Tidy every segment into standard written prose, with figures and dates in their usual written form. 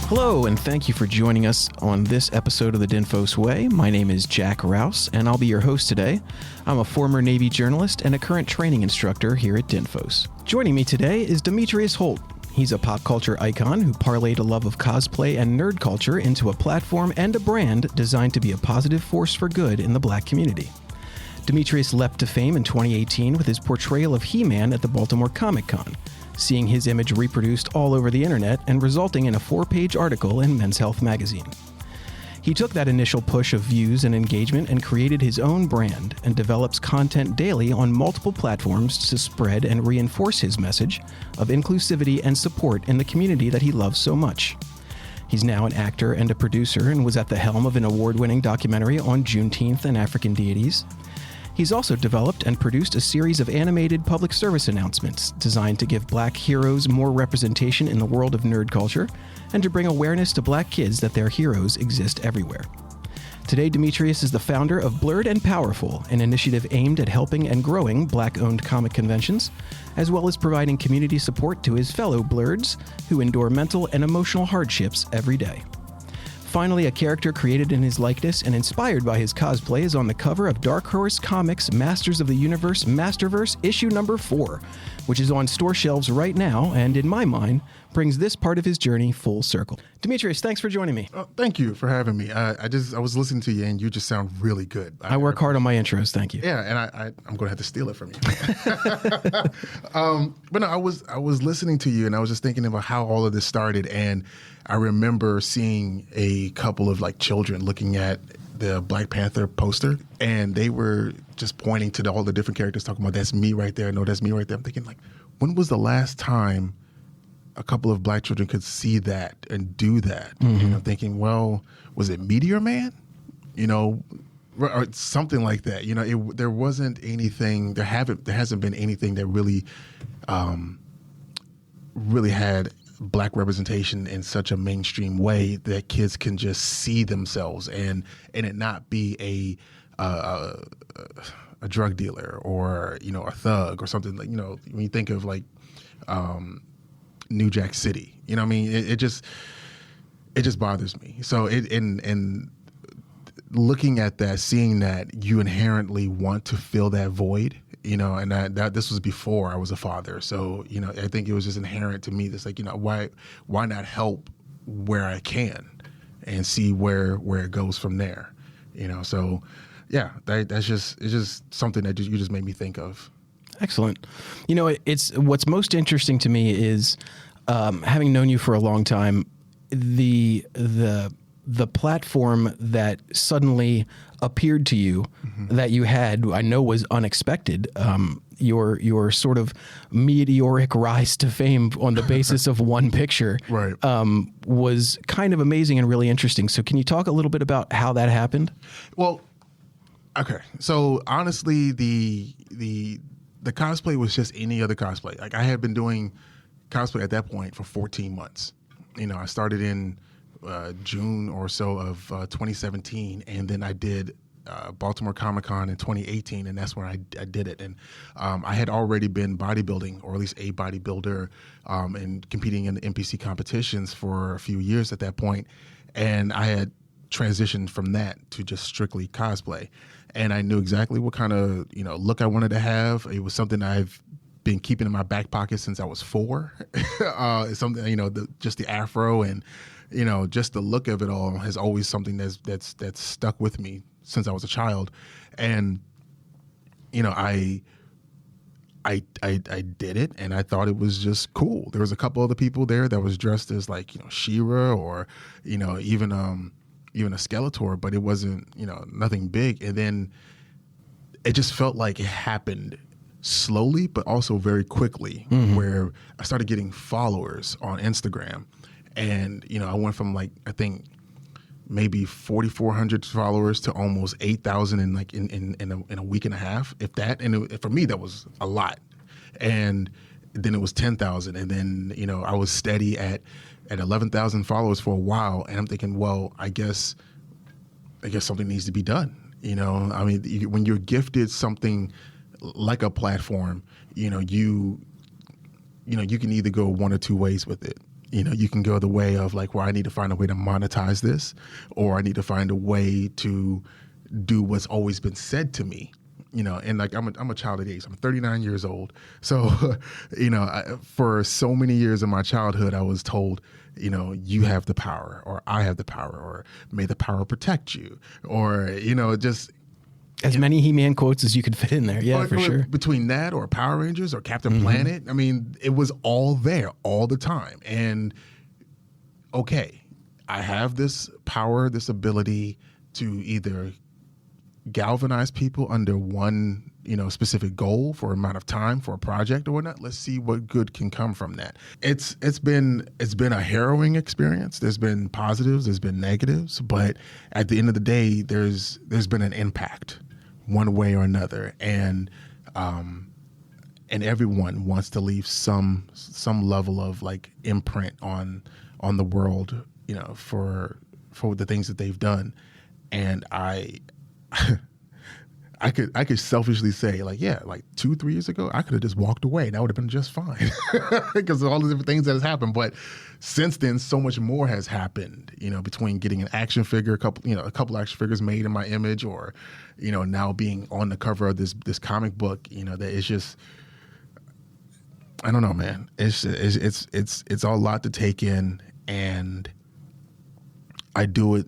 Hello, and thank you for joining us on this episode of the DINFOS Way. My name is Jack Rous, and I'll be your host today. I'm a former Navy journalist and a current training instructor here at DINFOS. Joining me today is Demitrius Holt. He's a pop culture icon who parlayed a love of cosplay and nerd culture into a platform and a brand designed to be a positive force for good in the Black community. Demitrius leapt to fame in 2018 with his portrayal of He-Man at the Baltimore Comic-Con, seeing his image reproduced all over the internet and resulting in a 4-page article in Men's Health magazine. He took that initial push of views and engagement and created his own brand and develops content daily on multiple platforms to spread and reinforce his message of inclusivity and support in the community that he loves so much. He's now an actor and a producer and was at the helm of an award-winning documentary on Juneteenth and African deities. He's also developed and produced a series of animated public service announcements designed to give Black heroes more representation in the world of nerd culture and to bring awareness to Black kids that their heroes exist everywhere. Today, Demitrius is the founder of Blurred and Powerful, an initiative aimed at helping and growing Black-owned comic conventions, as well as providing community support to his fellow Blurreds who endure mental and emotional hardships every day. Finally, a character created in his likeness and inspired by his cosplay is on the cover of Dark Horse Comics' Masters of the Universe Masterverse issue number 4, which is on store shelves right now and, in my mind, brings this part of his journey full circle. Demetrius, thanks for joining me. Thank you for having me. I was listening to you and you just sound really good. I work hard on my intros. Thank you. Yeah, and I'm going to have to steal it from you. But no, I was listening to you and I was just thinking about how all of this started, and I remember seeing a couple of children looking at the Black Panther poster, and they were just pointing to all the different characters, talking about, that's me right there. No, that's me right there. I'm thinking, when was the last time a couple of Black children could see that and do that? Mm-hmm. And I'm thinking, well, was it Meteor Man? Or something like that. There wasn't anything. There hasn't been anything that really had Black representation in such a mainstream way that kids can just see themselves and it not be a drug dealer or a thug or something. When you think of New Jack City, what I mean, it just bothers me. So in looking at that, seeing that, you inherently want to fill that void. And that this was before I was a father. So, I think it was just inherent to me. That's why not help where I can and see where it goes from there, So, yeah, it's just something that you just made me think of. Excellent. It's what's most interesting to me is having known you for a long time, the platform that suddenly appeared to you, mm-hmm. that you had, I know was unexpected. Your sort of meteoric rise to fame on the basis of one picture, right. Was kind of amazing and really interesting. So can you talk a little bit about how that happened? Well, okay. So honestly, the cosplay was just any other cosplay. I had been doing cosplay at that point for 14 months. I started in June or so of 2017, and then I did Baltimore Comic-Con in 2018, and that's when I did it. And I had already been bodybuilding, or at least a bodybuilder, and competing in the NPC competitions for a few years at that point. And I had transitioned from that to just strictly cosplay. And I knew exactly what kind of look I wanted to have. It was something I've been keeping in my back pocket since I was 4. It's something, just the afro and just the look of it all has always something that's stuck with me since I was a child. And, I did it and I thought it was just cool. There was a couple other people there that was dressed as She-Ra or, even a Skeletor, but it wasn't, nothing big. And then it just felt like it happened slowly, but also very quickly, mm-hmm. where I started getting followers on Instagram. And, I went from I think maybe 4,400 followers to almost 8,000 in a week and a half, if that. And for me, that was a lot. And then it was 10,000. And then, I was steady at 11,000 followers for a while. And I'm thinking, well, I guess something needs to be done. I mean, when you're gifted something like a platform, you can either go one or two ways with it. You can go the way of like, well, I need to find a way to monetize this, or I need to find a way to do what's always been said to me. And like I'm a child of the age. I'm 39 years old. So, for so many years in my childhood, I was told, you have the power, or I have the power, or may the power protect you, or, just as many He-Man quotes as you could fit in there. Yeah, for sure. Between that or Power Rangers or Captain Planet, I mean, it was all there all the time. And okay, I have this power, this ability to either galvanize people under one, specific goal for an amount of time for a project or whatnot. Let's see what good can come from that. It's been a harrowing experience. There's been positives, there's been negatives, but at the end of the day, there's been an impact one way or another, and everyone wants to leave some level of like imprint on the world, for the things that they've done. And I could selfishly say, like, yeah, like 2-3 years ago, I could have just walked away. That would have been just fine because of all the different things that has happened. But since then, so much more has happened, between getting an action figure, a couple action figures made in my image, or, now being on the cover of this comic book, that it's just, I don't know, man. It's a lot to take in, and I do it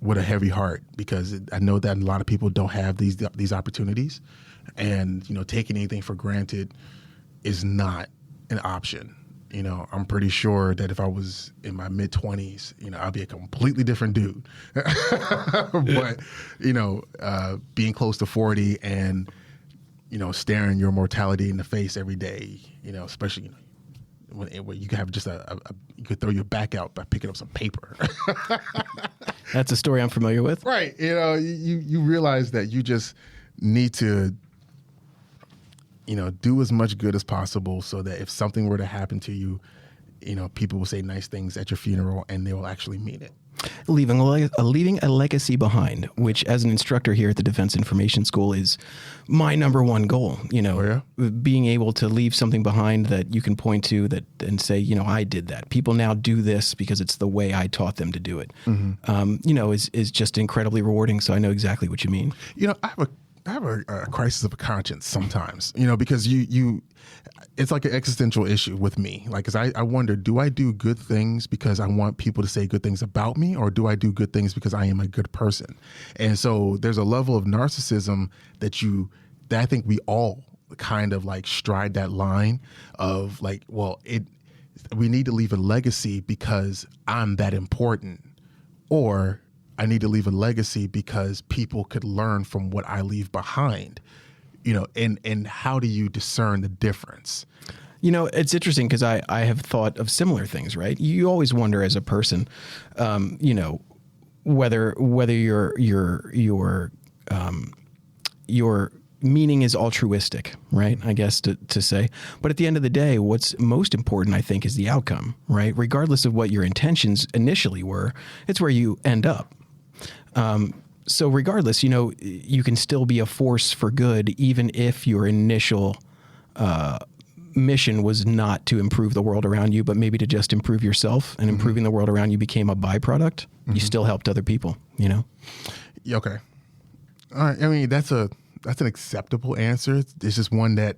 with a heavy heart, because I know that a lot of people don't have these opportunities, and taking anything for granted is not an option. I'm pretty sure that if I was in my mid-20s, I'd be a completely different dude. But being close to 40 and staring your mortality in the face every day, especially when you can have just you could throw your back out by picking up some paper. That's a story I'm familiar with. Right. You realize that you just need to, do as much good as possible, so that if something were to happen to you, people will say nice things at your funeral and they will actually mean it. Leaving a legacy behind, which as an instructor here at the Defense Information School is my number one goal, being able to leave something behind that you can point to and say, I did that. People now do this because it's the way I taught them to do it. Is just incredibly rewarding. So I know exactly what you mean. I have a crisis of conscience sometimes, because it's like an existential issue with me. Like, 'cause I wonder, do I do good things because I want people to say good things about me, or do I do good things because I am a good person? And so there's a level of narcissism that I think we all kind of like stride that line of like, well, we need to leave a legacy because I'm that important, or I need to leave a legacy because people could learn from what I leave behind, and how do you discern the difference? It's interesting because I have thought of similar things, right? You always wonder as a person, whether your meaning is altruistic, right? I guess to say. But at the end of the day, what's most important, I think, is the outcome, right? Regardless of what your intentions initially were, it's where you end up. So regardless, you can still be a force for good, even if your initial mission was not to improve the world around you, but maybe to just improve yourself, and improving the world around you became a byproduct. You still helped other people, Okay. All right. I mean, that's an acceptable answer. It's just one that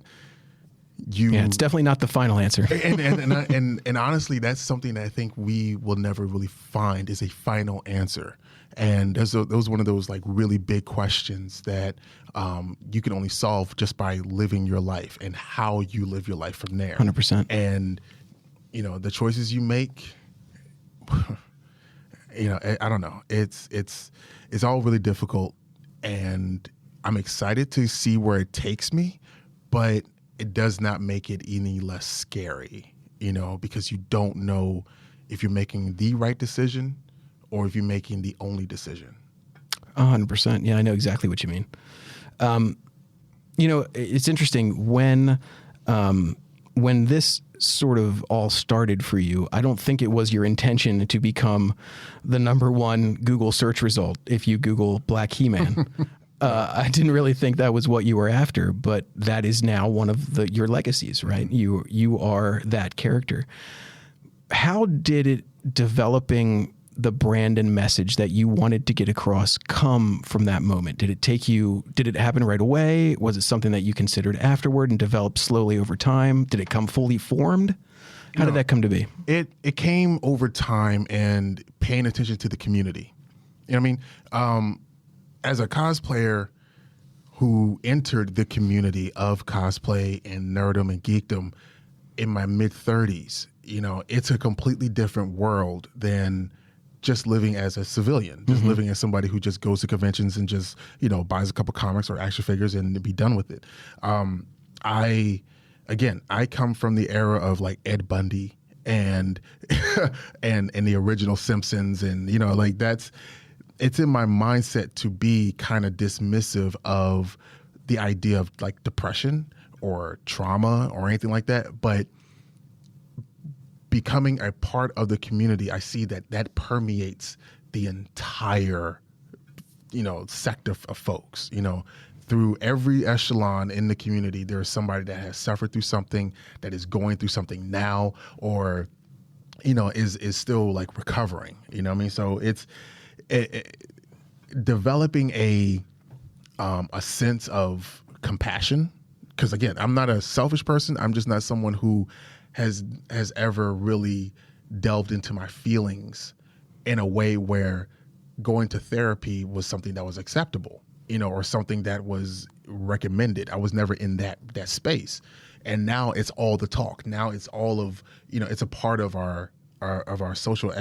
it's definitely not the final answer. and honestly, that's something that I think we will never really find is a final answer. And that was one of those like really big questions that you can only solve just by living your life and how you live your life from there. 100%. And, the choices you make, I don't know. It's all really difficult, and I'm excited to see where it takes me, but it does not make it any less scary, because you don't know if you're making the right decision or if you're making the only decision. 100%. Yeah, I know exactly what you mean. It's interesting when this sort of all started for you. I don't think it was your intention to become the number one Google search result if you Google Black He-Man. I didn't really think that was what you were after, but that is now one of your legacies, right? You are that character. how did it developing the brand and message that you wanted to get across come from that moment? Did it happen right away? Was it something that you considered afterward and developed slowly over time? Did it come fully formed? How did that come to be? It came over time and paying attention to the community. You know what I mean? As a cosplayer who entered the community of cosplay and nerdom and geekdom in my mid-30s, it's a completely different world than just living as a civilian, just living as somebody who just goes to conventions and just, buys a couple comics or action figures and be done with it. I come from the era of like Ed Bundy and and the original Simpsons, and it's in my mindset to be kind of dismissive of the idea of like depression or trauma or anything like that, but becoming a part of the community, I see that permeates the entire, sector of folks. Through every echelon in the community, there is somebody that has suffered through something, that is going through something now, or is still like recovering. You know what I mean? So it's developing a sense of compassion. Because again, I'm not a selfish person. I'm just not someone who has ever really delved into my feelings in a way where going to therapy was something that was acceptable, or something that was recommended. I was never in that space. And now it's all the talk. Now it's all of, it's a part of our social,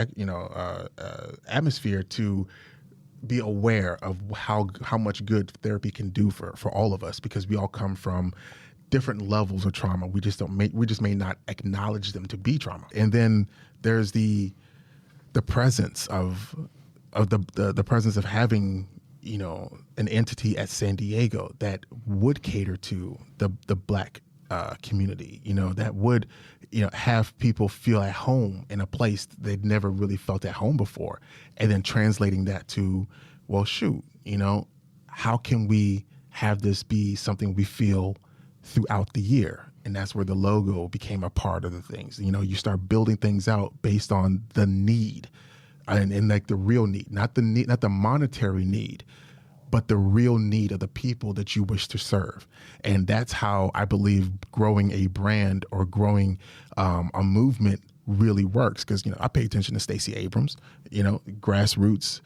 atmosphere to be aware of how much good therapy can do for all of us, because we all come from different levels of trauma. We just may not acknowledge them to be trauma. And then there's the presence of the presence of having, an entity at San Diego that would cater to the Black community, that would, have people feel at home in a place they'd never really felt at home before. And then translating that to, well, shoot, how can we have this be something we feel throughout the year? And that's where the logo became a part of the things. You start building things out based on the need, and like the real need, not the monetary need, but the real need of the people that you wish to serve. And that's how I believe growing a brand or growing a movement really works. Because, I pay attention to Stacey Abrams, grassroots,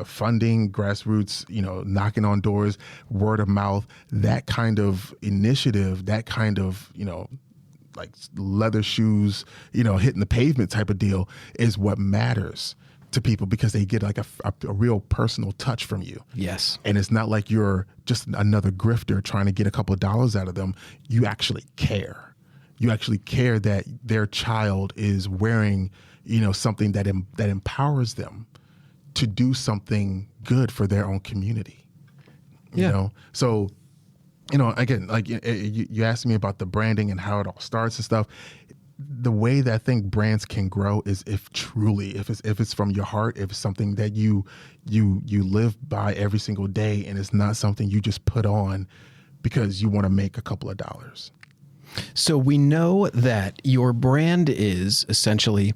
funding, grassroots, knocking on doors, word of mouth, that kind of initiative, that kind of, like leather shoes, hitting the pavement type of deal is what matters to people, because they get like a real personal touch from you. Yes. And it's not like you're just another grifter trying to get a couple of dollars out of them. You actually care. You actually care that their child is wearing, something that empowers them to do something good for their own community. So, again, like you asked me about the branding and how it all starts and stuff. The way that I think brands can grow is if it's from your heart, if it's something that you live by every single day, and it's not something you just put on because you want to make a couple of dollars. So we know that your brand is essentially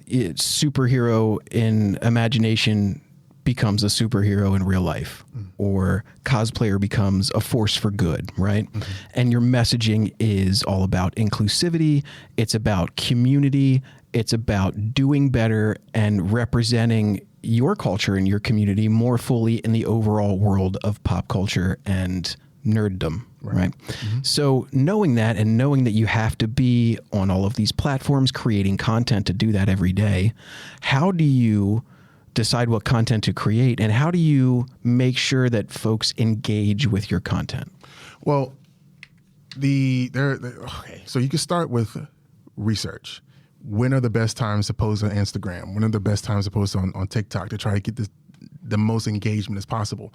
superhero in imagination becomes a superhero in real life, or cosplayer becomes a force for good, right? Mm-hmm. And your messaging is all about inclusivity. It's about community. It's about doing better and representing your culture and your community more fully in the overall world of pop culture and nerddom, right? Mm-hmm. So knowing that, and knowing that you have to be on all of these platforms creating content to do that every day, how do you decide what content to create, and how do you make sure that folks engage with your content? Well, okay. So you can start with research. When are the best times to post on Instagram? When are the best times to post on TikTok to try to get the most engagement as possible?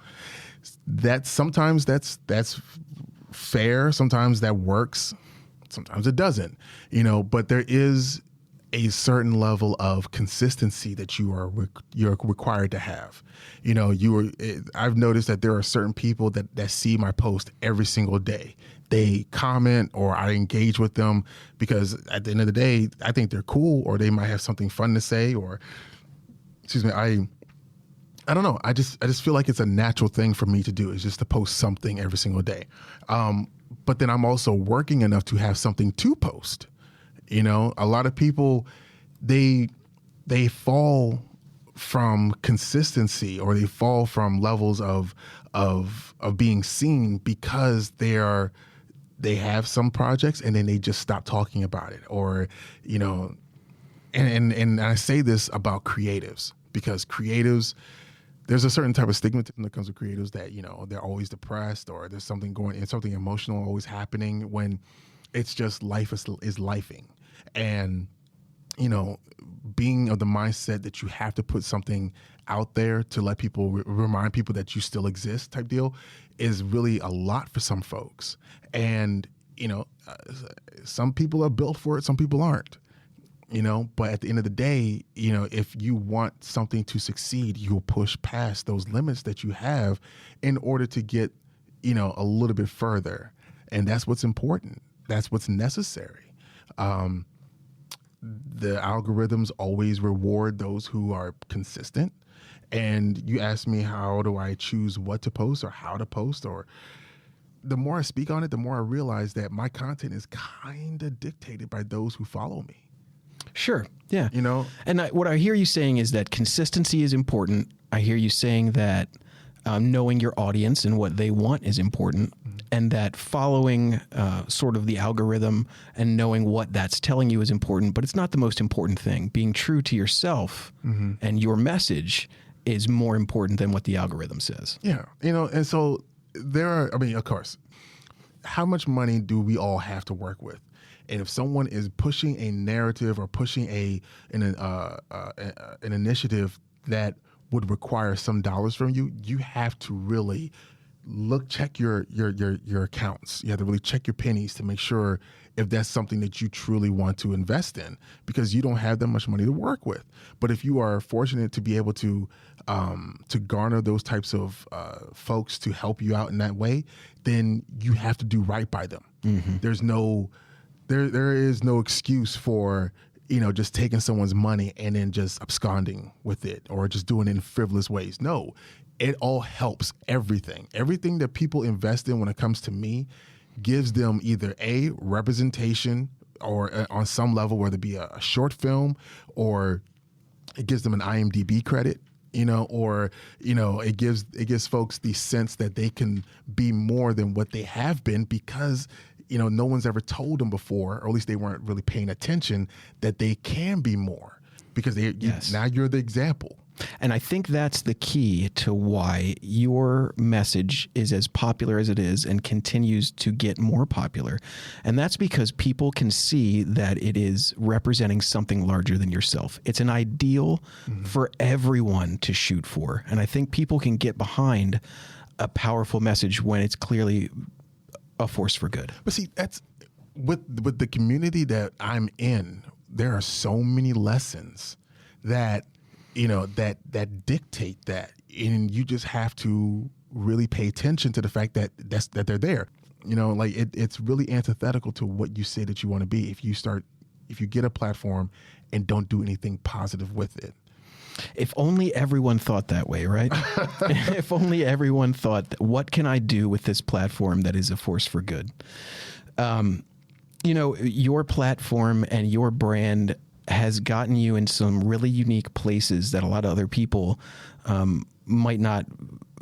Sometimes that's fair. Sometimes that works. Sometimes it doesn't. But there is a certain level of consistency that you're required to have. You know, I've noticed that there are certain people that see my post every single day. They comment or I engage with them because at the end of the day, I think they're cool or they might have something fun to say or, excuse me, I don't know. I just feel like it's a natural thing for me to do is just to post something every single day. But then I'm also working enough to have something to post. You know, a lot of people, they fall from consistency or they fall from levels of being seen because they have some projects and then they just stop talking about it or, you know, and I say this about creatives because creatives, there's a certain type of stigmatism that comes with creatives that, you know, they're always depressed or there's something something emotional always happening when it's just life is lifing. And, you know, being of the mindset that you have to put something out there to let people remind people that you still exist type deal is really a lot for some folks. And, you know, some people are built for it. Some people aren't, you know, but at the end of the day, you know, if you want something to succeed, you'll push past those limits that you have in order to get, you know, a little bit further. And that's what's important. That's what's necessary. The algorithms always reward those who are consistent. And you ask me, how do I choose what to post or how to post? Or the more I speak on it, the more I realize that my content is kind of dictated by those who follow me. Sure. Yeah. You know? And what I hear you saying is that consistency is important. I hear you saying that knowing your audience and what they want is important, and that following sort of the algorithm and knowing what that's telling you is important, but it's not the most important thing. Being true to yourself and your message is more important than what the algorithm says. Yeah. You know, and so I mean, of course, how much money do we all have to work with? And if someone is pushing a narrative or pushing an initiative that would require some dollars from you, you have to really check your accounts. You have to really check your pennies to make sure if that's something that you truly want to invest in, because you don't have that much money to work with. But if you are fortunate to be able to garner those types of folks to help you out in that way, then you have to do right by them. Mm-hmm. There is no excuse for, you know, just taking someone's money and then just absconding with it or just doing it in frivolous ways. No, it all helps everything. Everything that people invest in when it comes to me gives them either a representation or on some level, whether it be a short film or it gives them an IMDb credit, you know, or, you know, it gives folks the sense that they can be more than what they have been because, you know, no one's ever told them before, or at least they weren't really paying attention, that they can be more because now you're the example. And I think that's the key to why your message is as popular as it is and continues to get more popular. And that's because people can see that it is representing something larger than yourself. It's an ideal for everyone to shoot for. And I think people can get behind a powerful message when it's clearly a force for good. But see, that's with the community that I'm in, there are so many lessons that, you know, that dictate that. And you just have to really pay attention to the fact that they're there. You know, like it's really antithetical to what you say that you want to be if you get a platform and don't do anything positive with it. If only everyone thought that way, right? If only everyone thought, what can I do with this platform that is a force for good? You know, your platform and your brand has gotten you in some really unique places that a lot of other people might not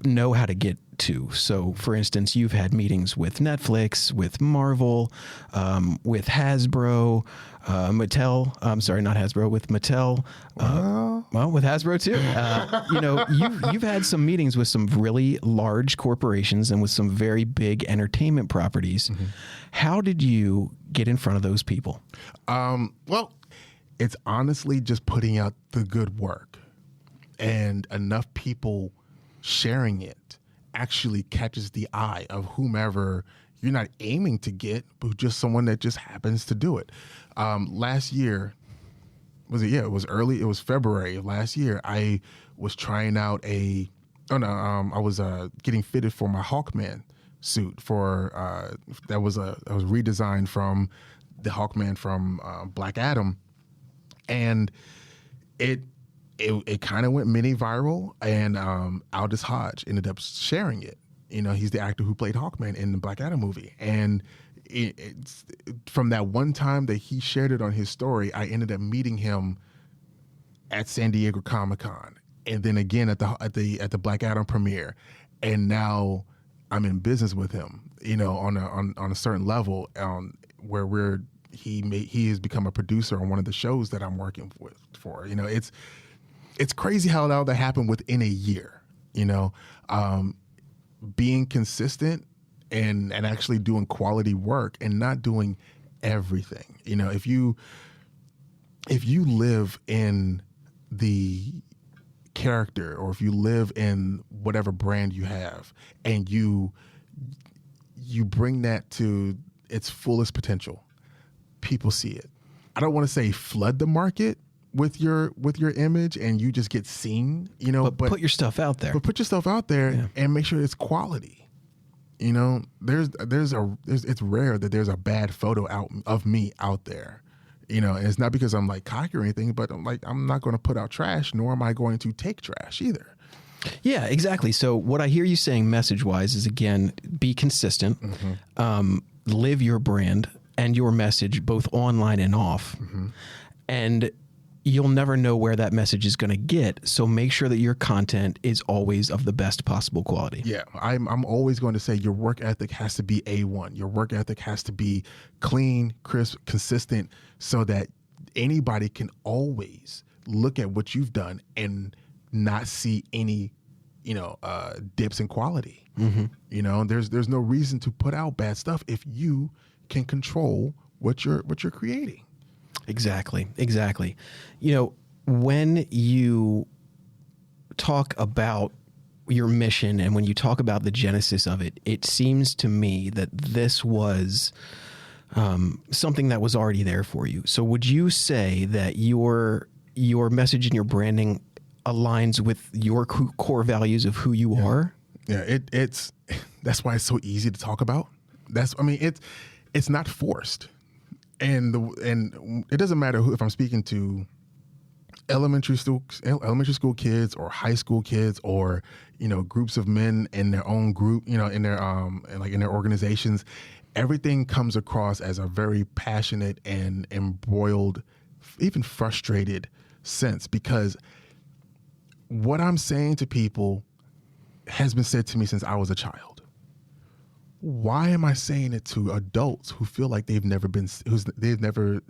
know how to get to. So, for instance, you've had meetings with Netflix, with Marvel, with Hasbro, Mattel. I'm sorry, not Hasbro, with Mattel. Well, with Hasbro too. You know, you've had some meetings with some really large corporations and with some very big entertainment properties. Mm-hmm. How did you get in front of those people? Well, it's honestly just putting out the good work, and enough people sharing it actually catches the eye of whomever you're not aiming to get, but just someone that just happens to do it. Last year, it was early. It was February of last year. I was trying out I was getting fitted for my Hawkman suit that was redesigned from the Hawkman from Black Adam, and it kind of went mini viral, and Aldous Hodge ended up sharing it. He's the actor who played Hawkman in the Black Adam movie, and it's from that one time that he shared it on his story, I ended up meeting him at San Diego Comic-Con, and then again at the Black Adam premiere, and now I'm in business with him, on a certain level, where he has become a producer on one of the shows that I'm working for. It's crazy how that happened within a year. Being consistent and actually doing quality work and not doing everything. If you live in the character, or if you live in whatever brand you have, and you bring that to its fullest potential, people see it. I don't want to say flood the market with your image and you just get seen, but put your stuff out there. But put your stuff out there and make sure it's quality. It's rare that there's a bad photo out of me out there. And it's not because I'm like cocky or anything, but I'm not going to put out trash, nor am I going to take trash either. Yeah, exactly. So what I hear you saying message-wise is, again, be consistent, live your brand and your message both online and off, and you'll never know where that message is going to get. So make sure that your content is always of the best possible quality. Yeah, I'm always going to say your work ethic has to be A1. Your work ethic has to be clean, crisp, consistent, so that anybody can always look at what you've done and not see any, dips in quality. There's no reason to put out bad stuff if you can control what you're creating. Exactly. When you talk about your mission and when you talk about the genesis of it, it seems to me that this was something that was already there for you. So would you say that your message and your branding aligns with your core values of who you are? Yeah, that's why it's so easy to talk about. It's not forced. And it doesn't matter if I'm speaking to elementary school kids or high school kids, or groups of men in their own group, in their in their organizations. Everything comes across as a very passionate and embroiled, even frustrated sense, because what I'm saying to people has been said to me since I was a child. Why am I saying it to adults who feel like they've never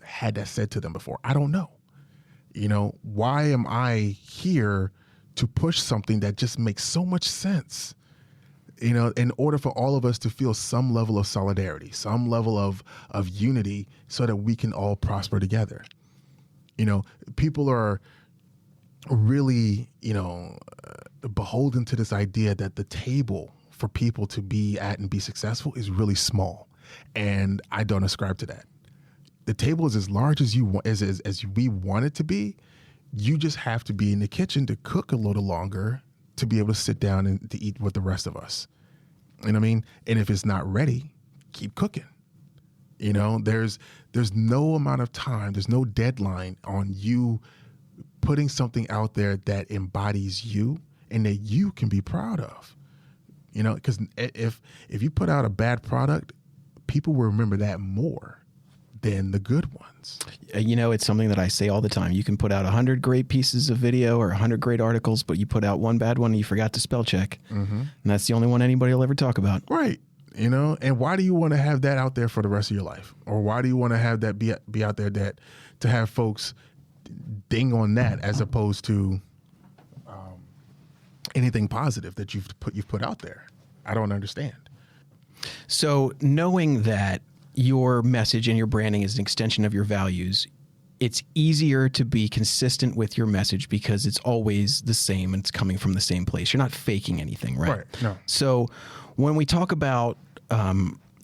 had that said to them before? I don't know. Why am I here to push something that just makes so much sense? In order for all of us to feel some level of solidarity, some level of unity, so that we can all prosper together. People are really, beholden to this idea that the table for people to be at and be successful is really small. And I don't ascribe to that. The table is as large as as we want it to be. You just have to be in the kitchen to cook a little longer to be able to sit down and to eat with the rest of us. You know what I mean? And if it's not ready, keep cooking. There's no amount of time, there's no deadline on you putting something out there that embodies you and that you can be proud of. Because if you put out a bad product, people will remember that more than the good ones. It's something that I say all the time. You can put out 100 great pieces of video or 100 great articles, but you put out one bad one and you forgot to spell check. And that's the only one anybody will ever talk about. Right. And why do you want to have that out there for the rest of your life? Or why do you want to have that be out there to have folks ding on that, as opposed to anything positive that you've put out there? I don't understand. So knowing that your message and your branding is an extension of your values, it's easier to be consistent with your message because it's always the same and it's coming from the same place. You're not faking anything, right? Right. No. So when we talk about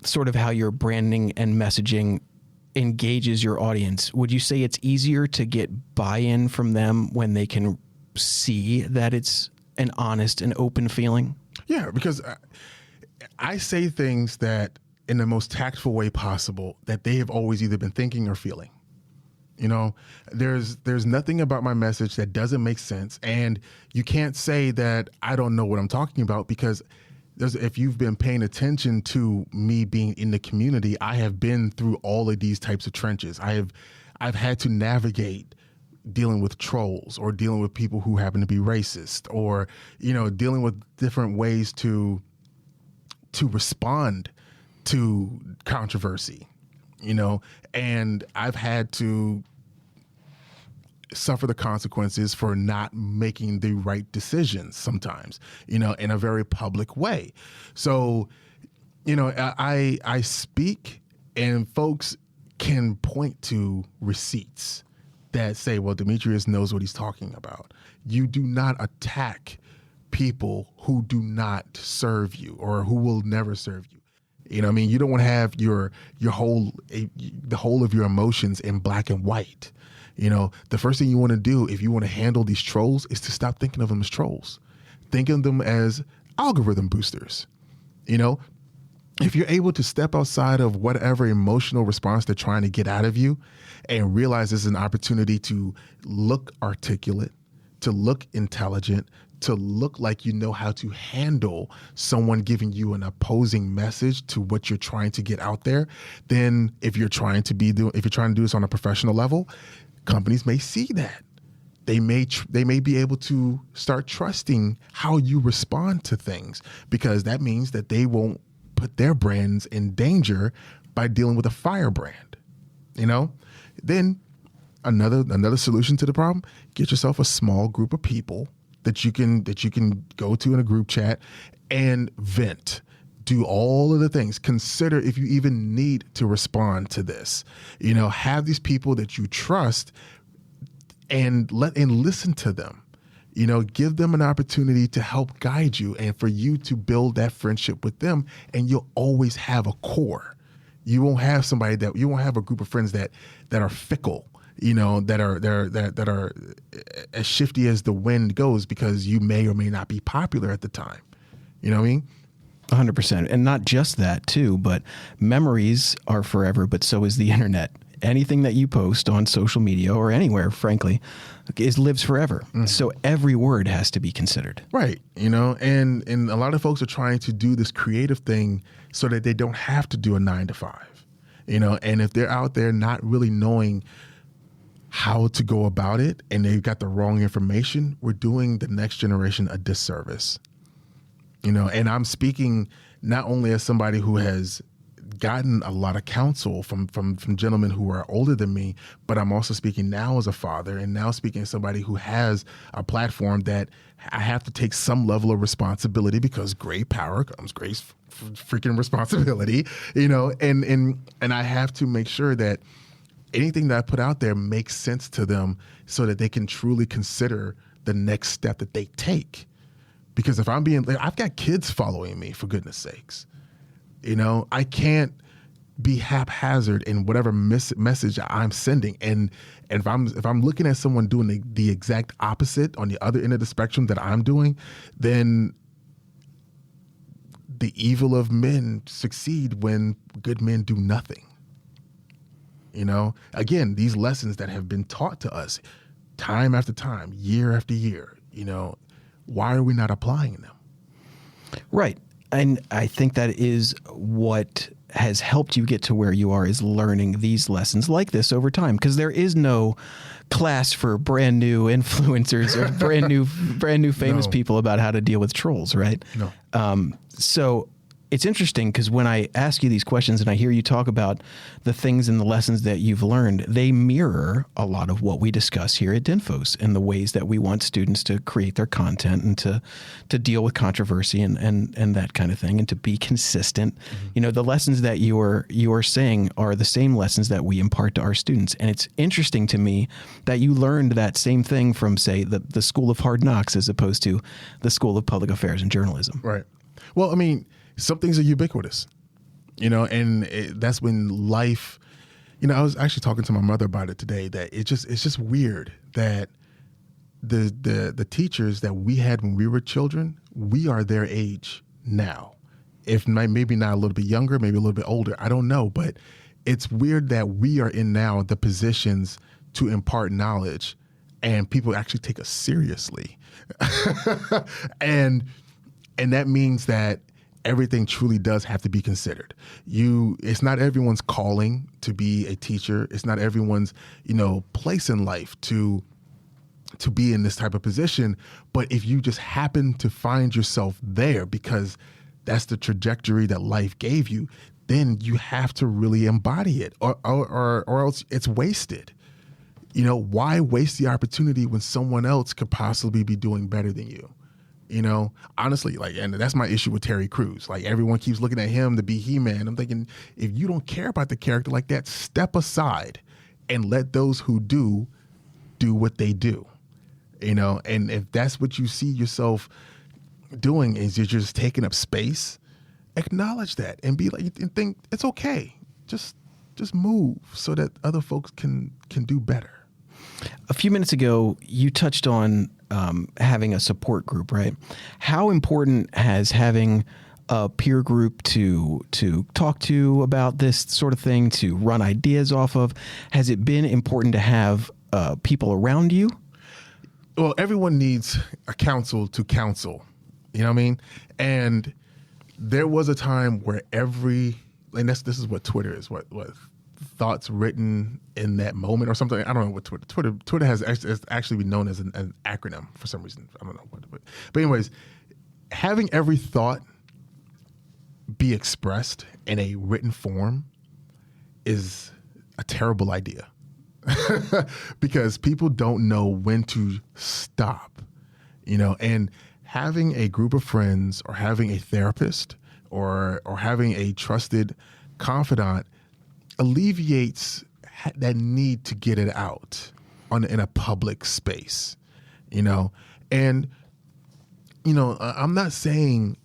sort of how your branding and messaging engages your audience, would you say it's easier to get buy-in from them when they can see that it's an honest and open feeling? Yeah, because I say things that in the most tactful way possible that they have always either been thinking or feeling. You know, there's nothing about my message that doesn't make sense. And you can't say that I don't know what I'm talking about, because if you've been paying attention to me being in the community, I have been through all of these types of trenches. I've had to navigate dealing with trolls, or dealing with people who happen to be racist, or, you know, dealing with different ways to respond to controversy, you know, and I've had to suffer the consequences for not making the right decisions sometimes, you know, in a very public way. So, you know, I speak, and folks can point to receipts that say, well, Demitrius knows what he's talking about. You do not attack people who do not serve you, or who will never serve you. You know what I mean? You don't want to have the whole of your emotions in black and white. You know, the first thing you want to do if you want to handle these trolls is to stop thinking of them as trolls. Think of them as algorithm boosters. You know, if you're able to step outside of whatever emotional response they're trying to get out of you, and realize this is an opportunity to look articulate, to look intelligent, to look like you know how to handle someone giving you an opposing message to what you're trying to get out there, then if you're trying to do this on a professional level, companies may see that. They may be able to start trusting how you respond to things, because that means that they won't put their brands in danger by dealing with a firebrand. You know, then another solution to the problem: get yourself a small group of people that you can go to in a group chat and vent. Do all of the things. Consider if you even need to respond to this. You know, have these people that you trust, and listen to them. You know, give them an opportunity to help guide you, and for you to build that friendship with them. And you'll always have a core. You won't have a group of friends that are fickle, you know, that are as shifty as the wind goes, because you may or may not be popular at the time. You know what I mean? 100%. And not just that too, but memories are forever, but so is the internet. Anything that you post on social media or anywhere, frankly, lives forever. Mm-hmm. So every word has to be considered. Right. You know, and a lot of folks are trying to do this creative thing so that they don't have to do a 9 to 5, you know, and if they're out there not really knowing how to go about it, and they've got the wrong information, we're doing the next generation a disservice. You know, and I'm speaking not only as somebody who has gotten a lot of counsel from gentlemen who are older than me, but I'm also speaking now as a father, and now speaking as somebody who has a platform that I have to take some level of responsibility, because great power comes great freaking responsibility, you know, and I have to make sure that anything that I put out there makes sense to them, so that they can truly consider the next step that they take. Because if I've got kids following me, for goodness sakes. You know, I can't be haphazard in whatever message I'm sending. And if I'm looking at someone doing the exact opposite on the other end of the spectrum that I'm doing, then the evil of men succeed when good men do nothing. You know, again, these lessons that have been taught to us time after time, year after year, you know, why are we not applying them? Right. And I think that is what has helped you get to where you are, is learning these lessons like this over time, because there is no class for brand new influencers or brand new famous people about how to deal with trolls, right? No. So it's interesting, because when I ask you these questions and I hear you talk about the things and the lessons that you've learned, they mirror a lot of what we discuss here at DINFOS, and the ways that we want students to create their content, and to deal with controversy and that kind of thing, and to be consistent. Mm-hmm. You know, the lessons that you are saying are the same lessons that we impart to our students. And it's interesting to me that you learned that same thing from, say, the School of Hard Knocks, as opposed to the School of Public Affairs and Journalism. Right. Well, I mean, some things are ubiquitous, you know, and that's when life I was actually talking to my mother about it today, that it's just weird that the teachers that we had when we were children, we are their age now. If maybe not a little bit younger, maybe a little bit older, I don't know. But it's weird that we are in now the positions to impart knowledge and people actually take us seriously. and that means that everything truly does have to be considered. It's not everyone's calling to be a teacher. It's not everyone's, place in life to be in this type of position. But if you just happen to find yourself there because that's the trajectory that life gave you, then you have to really embody it, or else it's wasted. Why waste the opportunity when someone else could possibly be doing better than you? Honestly, and that's my issue with Terry Crews. Everyone keeps looking at him to be He-Man. I'm thinking, if you don't care about the character like that, step aside and let those who do what they do. And if that's what you see yourself doing, is you're just taking up space, acknowledge that and be and think it's okay. Just move so that other folks can do better. A few minutes ago, you touched on having a support group, right? How important has having a peer group to talk to about this sort of thing, to run ideas off of? Has it been important to have people around you? Well, everyone needs a counsel to counsel. You know what I mean? And there was a time where this is what Twitter is, what thoughts written in that moment or something. I don't know what Twitter has actually been known as an acronym for some reason. I don't know what, but anyways, having every thought be expressed in a written form is a terrible idea because people don't know when to stop, and having a group of friends or having a therapist or having a trusted confidant alleviates that need to get it out in a public space, and, I'm not saying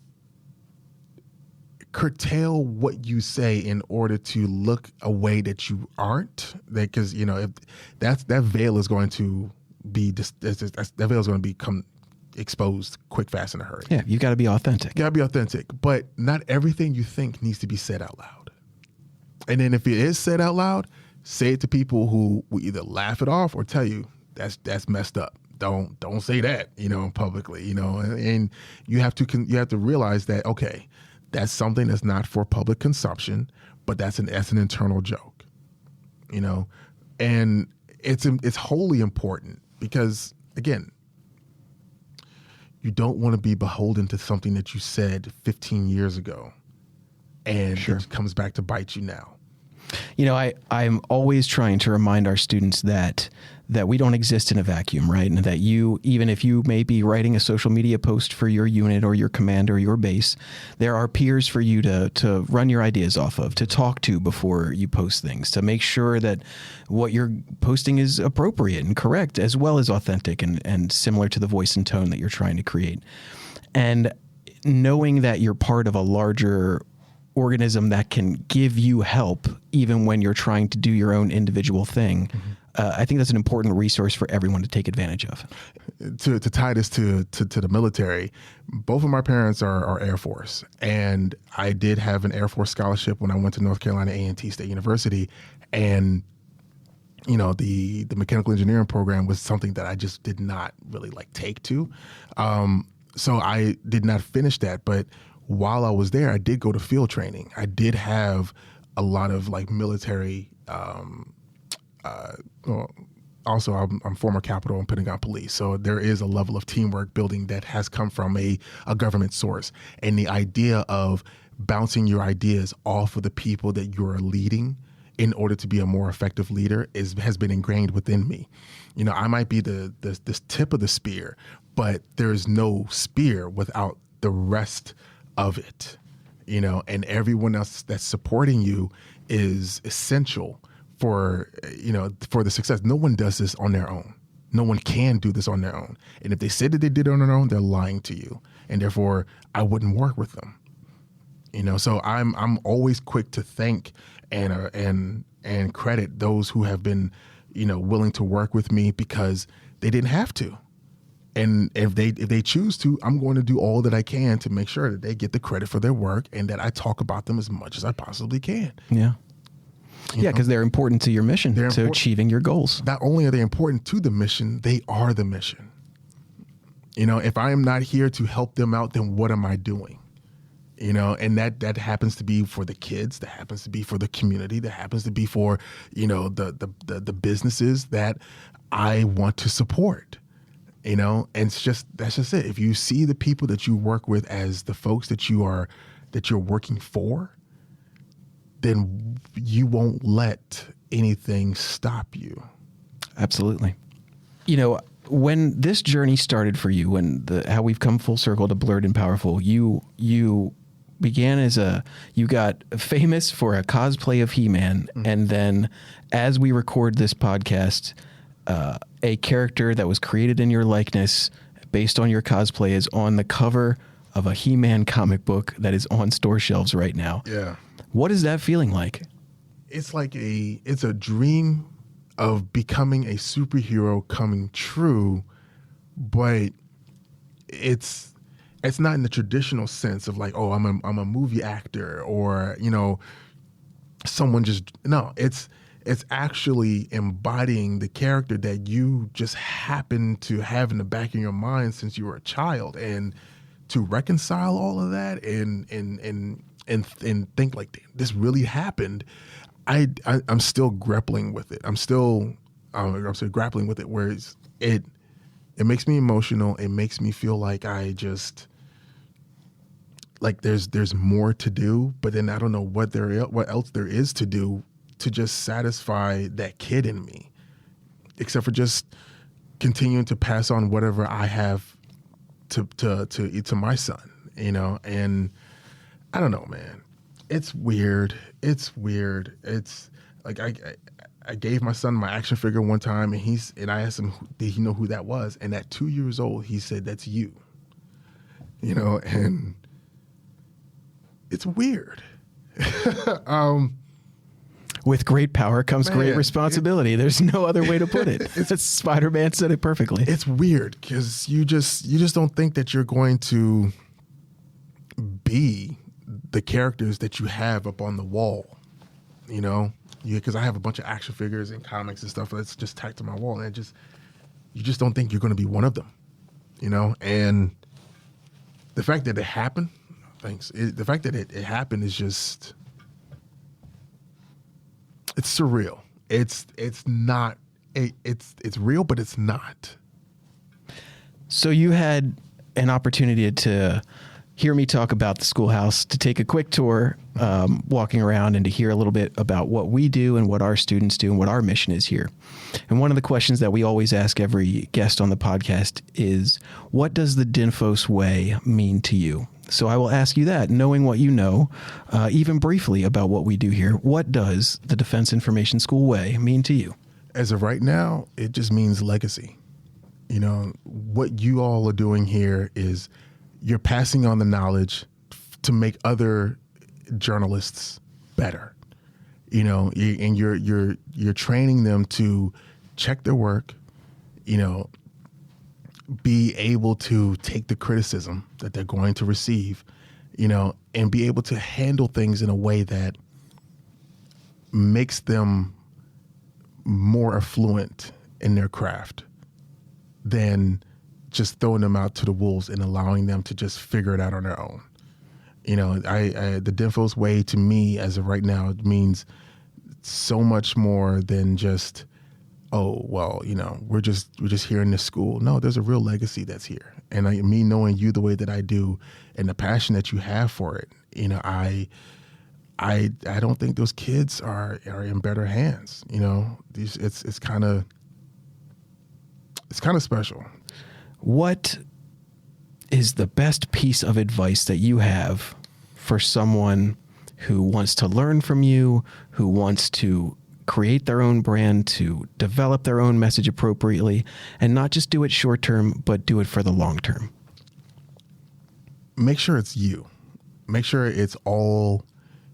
curtail what you say in order to look a way that you aren't, because, if that veil is going to be, that veil is going to become exposed quick, fast, in a hurry. Yeah, you got to be authentic. You got to be authentic, but not everything you think needs to be said out loud. And then if it is said out loud, say it to people who will either laugh it off or tell you that's messed up. Don't say that, publicly, and you have to realize that, okay, that's something that's not for public consumption, but that's an internal joke, and it's wholly important because, again, you don't want to be beholden to something that you said 15 years ago and it comes back to bite you now. I'm always trying to remind our students that we don't exist in a vacuum, right? And that even if you may be writing a social media post for your unit or your command or your base, there are peers for you to run your ideas off of, to talk to before you post things, to make sure that what you're posting is appropriate and correct, as well as authentic and similar to the voice and tone that you're trying to create. And knowing that you're part of a larger organism that can give you help even when you're trying to do your own individual thing. Mm-hmm. I think that's an important resource for everyone to take advantage of. To tie this to the military, both of my parents are Air Force, and I did have an Air Force scholarship when I went to North Carolina A&T State University, and the mechanical engineering program was something that I just did not really take to. So I did not finish that, but while I was there, I did go to field training. I did have a lot of military. Also, I'm former Capitol and Pentagon Police, so there is a level of teamwork building that has come from a government source. And the idea of bouncing your ideas off of the people that you're leading in order to be a more effective leader has been ingrained within me. I might be the tip of the spear, but there's no spear without the rest of it, and everyone else that's supporting you is essential for the success. No one does this on their own. No one can do this on their own. And if they say that they did it on their own, they're lying to you. And therefore, I wouldn't work with them. So I'm always quick to thank and and credit those who have been, willing to work with me because they didn't have to. And if they choose to, I'm going to do all that I can to make sure that they get the credit for their work and that I talk about them as much as I possibly can. Yeah. Yeah, because they're important to your mission, to achieving your goals. Not only are they important to the mission, they are the mission. If I am not here to help them out, then what am I doing? And that happens to be for the kids, that happens to be for the community, that happens to be for, the businesses that I want to support. And that's just it. If you see the people that you work with as the folks that you're working for, then you won't let anything stop you. Absolutely. When this journey started for you, how we've come full circle to Blurred and Powerful, you began you got famous for a cosplay of He-Man, and then as we record this podcast, a character that was created in your likeness based on your cosplay is on the cover of a He-Man comic book that is on store shelves right now. Yeah. What is that feeling like? It's like it's a dream of becoming a superhero coming true, but it's not in the traditional sense of like, oh, I'm a movie actor or, someone it's actually embodying the character that you just happen to have in the back of your mind since you were a child. And to reconcile all of that and think like, damn, this really happened. I'm still grappling with it. I'm still grappling with it, where it makes me emotional. It makes me feel like there's more to do, but then I don't know what else there is to do to just satisfy that kid in me, except for just continuing to pass on whatever I have to my son, and I don't know, man. It's weird. It's like I gave my son my action figure one time, and I asked him, did he know who that was? And at 2 years old, he said, "That's you." And it's weird. With great power comes great responsibility. There's no other way to put it. Spider-Man said it perfectly. It's weird because you just don't think that you're going to be the characters that you have up on the wall, because I have a bunch of action figures and comics and stuff that's just tacked to my wall, and you just don't think you're going to be one of them, and the fact that it happened, the fact that it happened is just, it's surreal. It's not, it's real, but it's not. So you had an opportunity to hear me talk about the schoolhouse, to take a quick tour, walking around, and to hear a little bit about what we do and what our students do and what our mission is here. And one of the questions that we always ask every guest on the podcast is, what does the DINFOS way mean to you? So I will ask you that, knowing what you know, even briefly about what we do here. What does the Defense Information School way mean to you? As of right now, it just means legacy. What you all are doing here is you're passing on the knowledge to make other journalists better, and you're training them to check their work, be able to take the criticism that they're going to receive, and be able to handle things in a way that makes them more affluent in their craft than just throwing them out to the wolves and allowing them to just figure it out on their own. The DINFOS way to me as of right now means so much more than just, oh, well, we're just here in this school. No, there's a real legacy that's here. And me knowing you the way that I do and the passion that you have for it, I don't think those kids are in better hands. It's kind of special. What is the best piece of advice that you have for someone who wants to learn from you, who wants to create their own brand, to develop their own message appropriately, and not just do it short term, but do it for the long term? Make sure it's you. Make sure it's all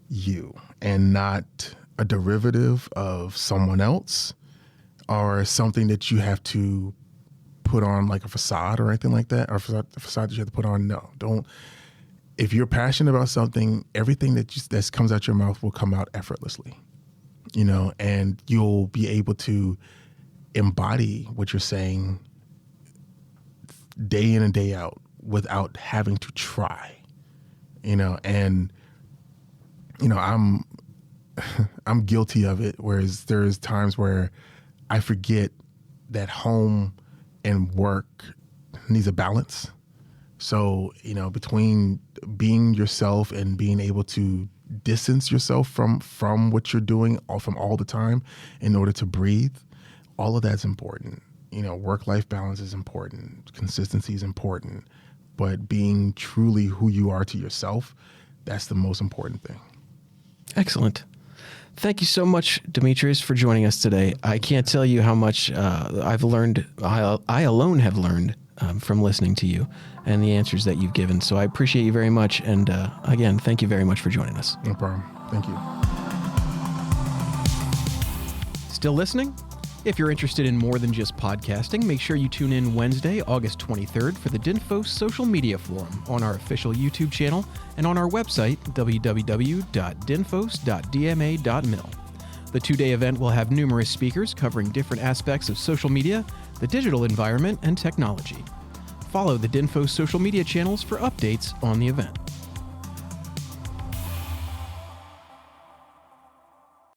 you and not a derivative of someone else or something that you have to put on like a facade or anything like that, or a facade that you have to put on. No, don't. If you're passionate about something, everything that comes out your mouth will come out effortlessly, and you'll be able to embody what you're saying day in and day out without having to try, and I'm guilty of it. Whereas there's times where I forget that home and work needs a balance. So, between being yourself and being able to distance yourself from what you're doing from all the time in order to breathe, all of that's important. Work-life balance is important. Consistency is important. But being truly who you are to yourself, that's the most important thing. Excellent. Thank you so much, Demitrius, for joining us today. I can't tell you how much I've learned, I alone have learned from listening to you and the answers that you've given. So I appreciate you very much. And again, thank you very much for joining us. No problem. Thank you. Still listening? If you're interested in more than just podcasting, make sure you tune in Wednesday, August 23rd for the DINFOS Social Media Forum on our official YouTube channel and on our website, www.dinfos.dma.mil. The two-day event will have numerous speakers covering different aspects of social media, the digital environment, and technology. Follow the DINFOS social media channels for updates on the event.